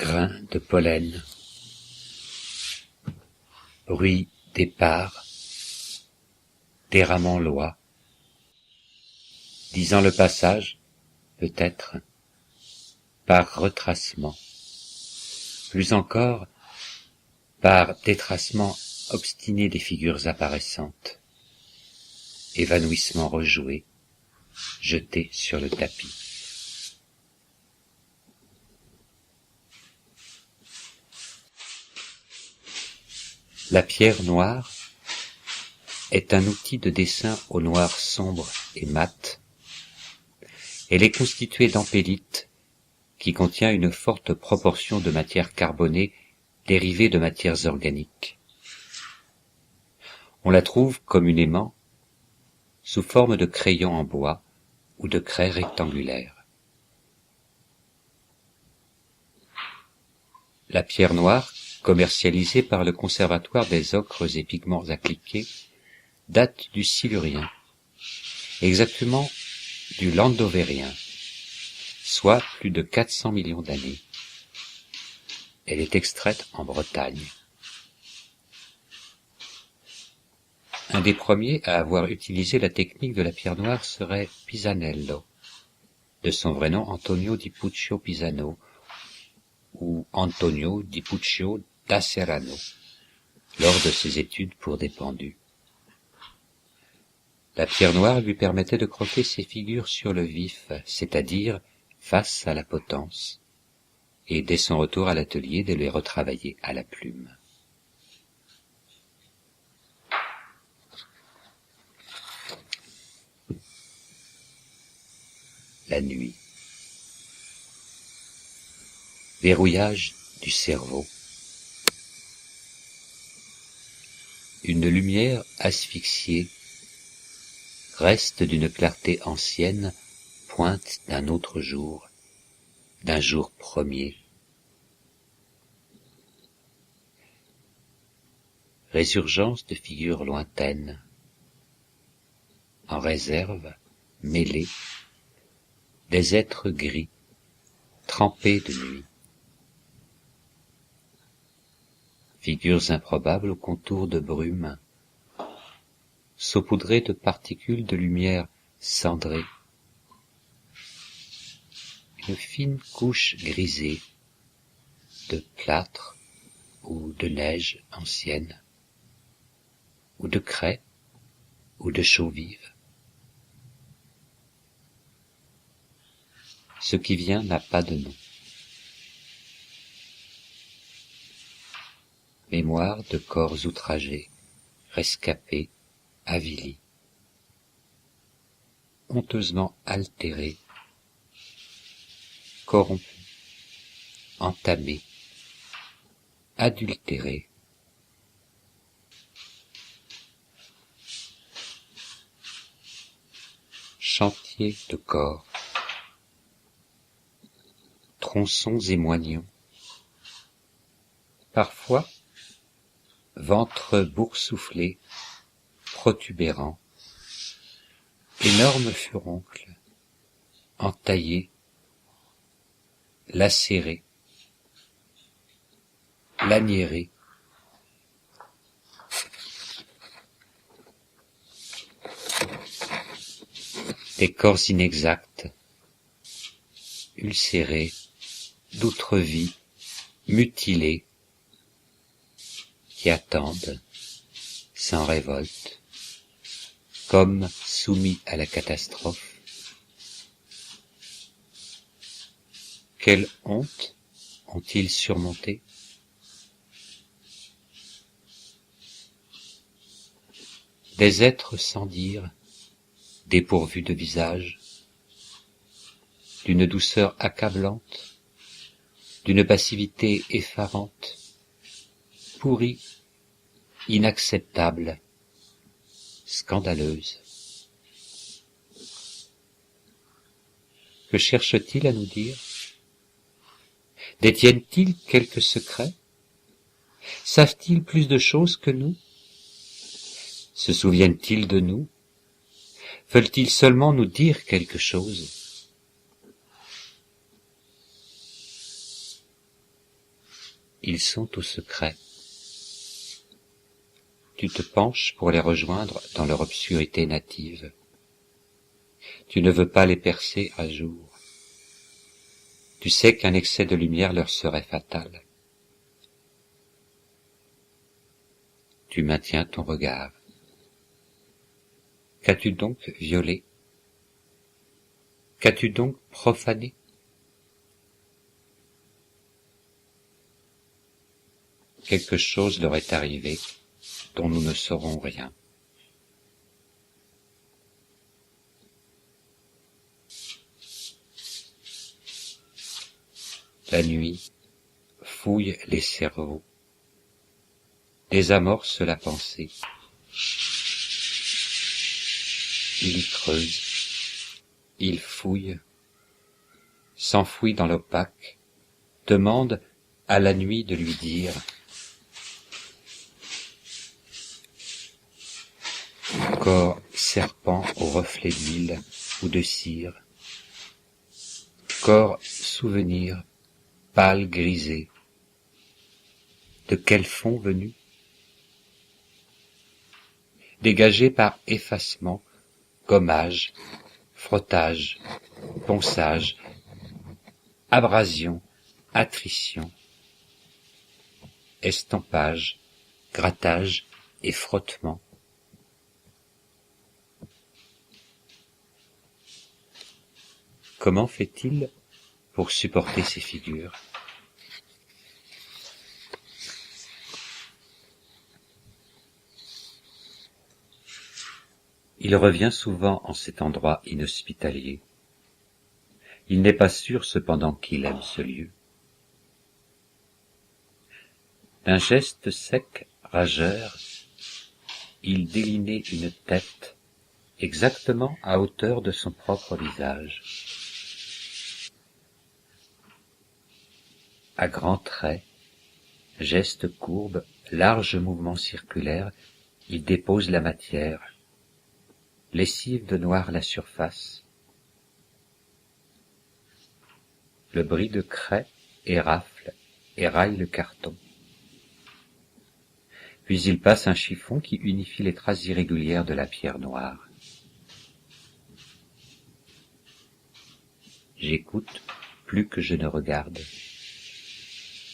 grains de pollen, bruit départ, d'errament lois, disant le passage, peut-être, par retracement, plus encore par détracement obstiné des figures apparaissantes, évanouissement rejoué, jeté sur le tapis. La pierre noire est un outil de dessin au noir sombre et mat. Elle est constituée d'ampélite qui contient une forte proportion de matière carbonée dérivée de matières organiques. On la trouve communément sous forme de crayon en bois ou de craie rectangulaire. La pierre noire, commercialisée par le Conservatoire des ocres et pigments appliqués, date du Silurien, exactement du Landovérien, soit plus de 400 millions d'années. Elle est extraite en Bretagne. Un des premiers à avoir utilisé la technique de la pierre noire serait Pisanello, de son vrai nom Antonio di Puccio Pisano, ou Antonio di Puccio da Serrano, lors de ses études pour des pendus. La pierre noire lui permettait de croquer ses figures sur le vif, c'est-à-dire face à la potence, et dès son retour à l'atelier de les retravailler à la plume. La nuit. Verrouillage du cerveau. Une lumière asphyxiée, reste d'une clarté ancienne, pointe d'un autre jour, d'un jour premier. Résurgence de figures lointaines, en réserve, mêlées, des êtres gris, trempés de nuit. Figures improbables aux contours de brume, saupoudrées de particules de lumière cendrée. Une fine couche grisée, de plâtre ou de neige ancienne, ou de craie ou de chaux vive. Ce qui vient n'a pas de nom. Mémoire de corps outragés, rescapés, avilis, honteusement altérés, corrompus, entamés, adultérés. Chantier de corps, tronçons et moignons, parfois ventre boursouflé, protubérant, énorme furoncle, entaillé, lacéré, laniéré, des corps inexacts, ulcérés, d'outre-vie, mutilés, qui attendent, sans révolte, comme soumis à la catastrophe. Quelle honte ont-ils surmonté? Des êtres sans dire, dépourvus de visage, d'une douceur accablante, d'une passivité effarante, pourris, inacceptables, scandaleuses. Que cherchent-ils à nous dire? Détiennent-ils quelques secrets? Savent-ils plus de choses que nous? Se souviennent-ils de nous? Veulent-ils seulement nous dire quelque chose? ils sont au secret. Tu te penches pour les rejoindre dans leur obscurité native. Tu ne veux pas les percer à jour. Tu sais qu'un excès de lumière leur serait fatal. Tu maintiens ton regard. Qu'as-tu donc violé? Qu'as-tu donc profané? Quelque chose leur est arrivé dont nous ne saurons rien. La nuit fouille les cerveaux, désamorce la pensée. Il creuse, il fouille, s'enfouit dans l'opaque, demande à la nuit de lui dire corps serpent au reflet d'huile ou de cire, corps souvenir, pâle grisé, de quel fond venu? Dégagé par effacement, gommage, frottage, ponçage, abrasion, attrition, estampage, grattage et frottement. Comment fait-il pour supporter ces figures? Il revient souvent en cet endroit inhospitalier. Il n'est pas sûr cependant qu'il aime ce lieu. D'un geste sec, rageur, il délinait une tête exactement à hauteur de son propre visage. À grands traits, gestes courbes, larges mouvements circulaires, il dépose la matière, lessive de noir la surface. Le bris de craie érafle, éraille le carton. Puis il passe un chiffon qui unifie les traces irrégulières de la pierre noire. J'écoute plus que je ne regarde.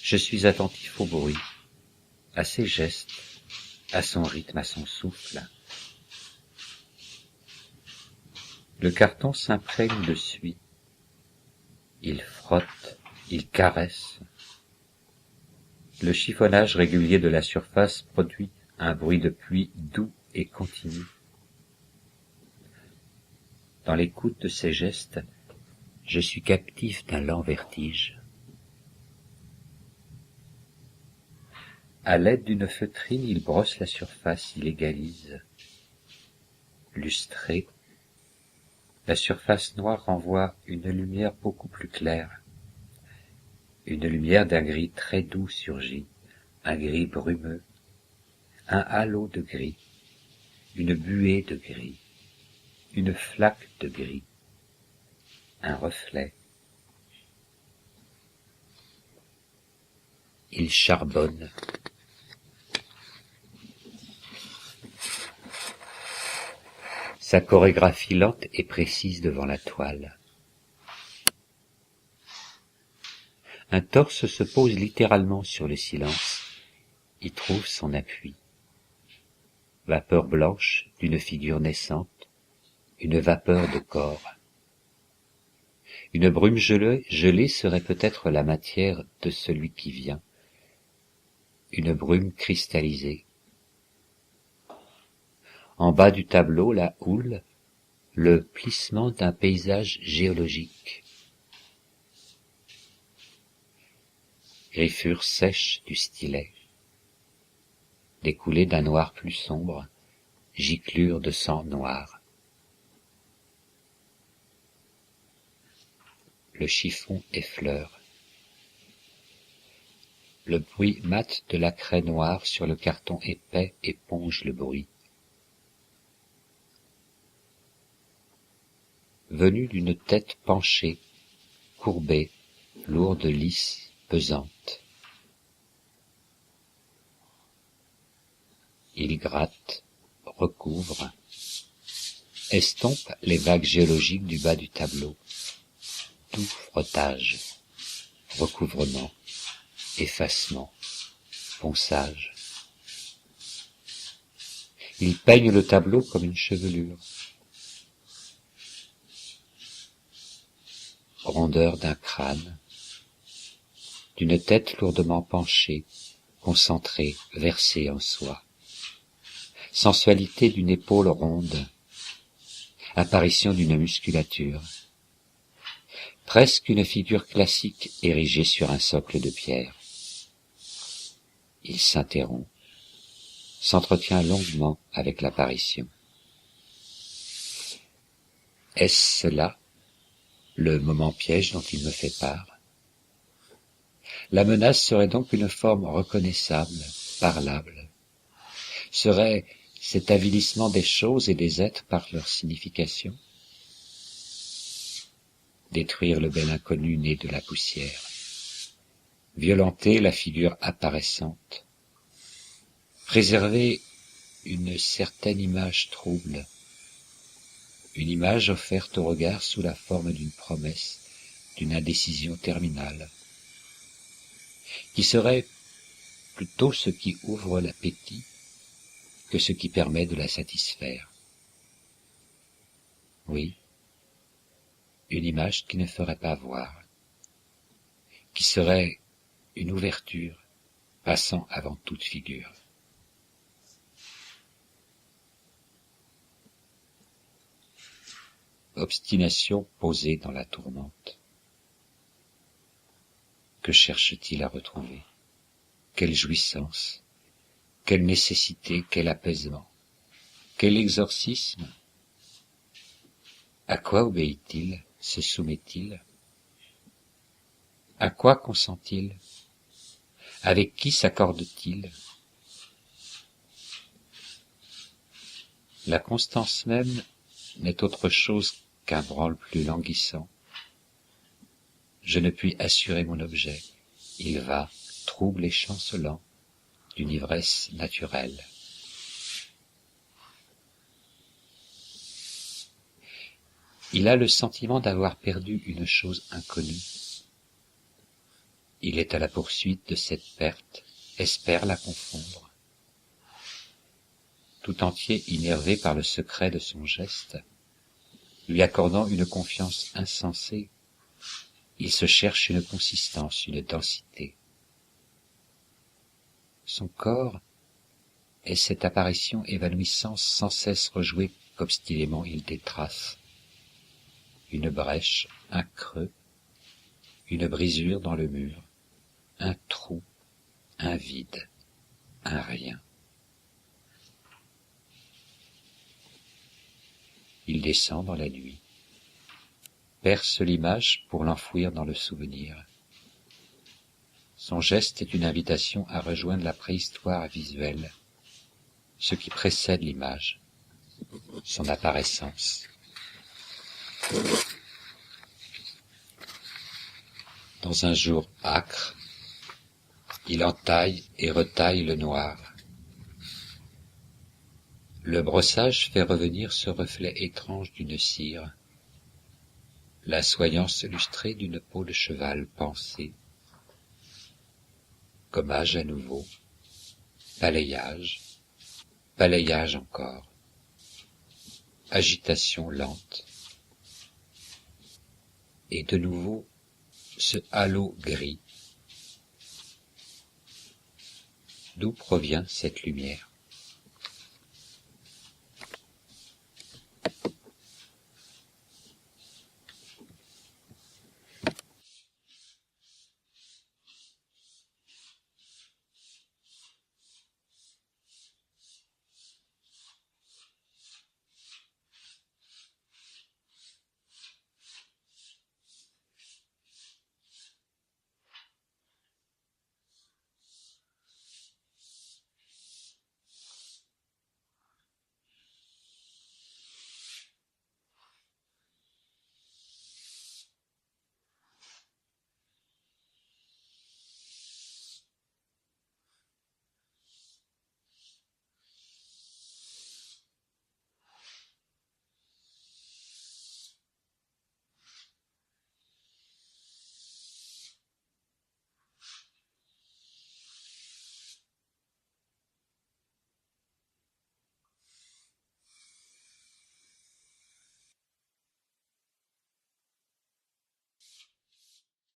Je suis attentif au bruit, à ses gestes, à son rythme, à son souffle. Le carton s'imprègne de suie. Il frotte, il caresse. Le chiffonnage régulier de la surface produit un bruit de pluie doux et continu. Dans l'écoute de ces gestes, je suis captif d'un lent vertige. À l'aide d'une feutrine, il brosse la surface, il égalise. Lustrée, la surface noire renvoie une lumière beaucoup plus claire. Une lumière d'un gris très doux surgit, un gris brumeux, un halo de gris, une buée de gris, une flaque de gris, un reflet. Il charbonne. Sa chorégraphie lente et précise devant la toile. Un torse se pose littéralement sur le silence, y trouve son appui. Vapeur blanche d'une figure naissante, une vapeur de corps. Une brume gelée serait peut-être la matière de celui qui vient, une brume cristallisée. En bas du tableau, la houle, le plissement d'un paysage géologique. Griffure sèche du stylet. Découlée d'un noir plus sombre, giclure de sang noir. Le chiffon effleure. Le bruit mat de la craie noire sur le carton épais éponge le bruit. Venu d'une tête penchée, courbée, lourde, lisse, pesante. Il gratte, recouvre, estompe les vagues géologiques du bas du tableau. Tout frottage, recouvrement, effacement, ponçage. Il peigne le tableau comme une chevelure. Rondeur d'un crâne, d'une tête lourdement penchée, concentrée, versée en soi. Sensualité d'une épaule ronde, apparition d'une musculature. Presque une figure classique érigée sur un socle de pierre. Il s'interrompt, s'entretient longuement avec l'apparition. Est-ce là le moment piège dont il me fait part? La menace serait donc une forme reconnaissable, parlable. Serait cet avilissement des choses et des êtres par leur signification? Détruire le bel inconnu né de la poussière. Violenter la figure apparaissante. Préserver une certaine image trouble. Une image offerte au regard sous la forme d'une promesse, d'une indécision terminale, qui serait plutôt ce qui ouvre l'appétit que ce qui permet de la satisfaire. Oui, une image qui ne ferait pas voir, qui serait une ouverture passant avant toute figure. Obstination posée dans la tourmente. Que cherche-t-il à retrouver? Quelle jouissance? Quelle nécessité? Quel apaisement? Quel exorcisme? À quoi obéit-il? Se soumet-il? À quoi consent-il? Avec qui s'accorde-t-il? La constance même n'est autre chose qu'un branle plus languissant. Je ne puis assurer mon objet. Il va, trouble et chancelant, d'une ivresse naturelle. Il a le sentiment d'avoir perdu une chose inconnue. Il est à la poursuite de cette perte, espère la confondre. Tout entier innervé par le secret de son geste, lui accordant une confiance insensée, il se cherche une consistance, une densité. Son corps est cette apparition évanouissante sans cesse rejouée qu'obstinément il détrace. Une brèche, un creux, une brisure dans le mur, un trou, un vide, un rien. Il descend dans la nuit, perce l'image pour l'enfouir dans le souvenir. Son geste est une invitation à rejoindre la préhistoire visuelle, ce qui précède l'image, son apparaissance. Dans un jour âcre, il entaille et retaille le noir. Le brossage fait revenir ce reflet étrange d'une cire, la soyance lustrée d'une peau de cheval pansée. Gommage à nouveau, balayage, balayage encore, agitation lente, et de nouveau ce halo gris. D'où provient cette lumière?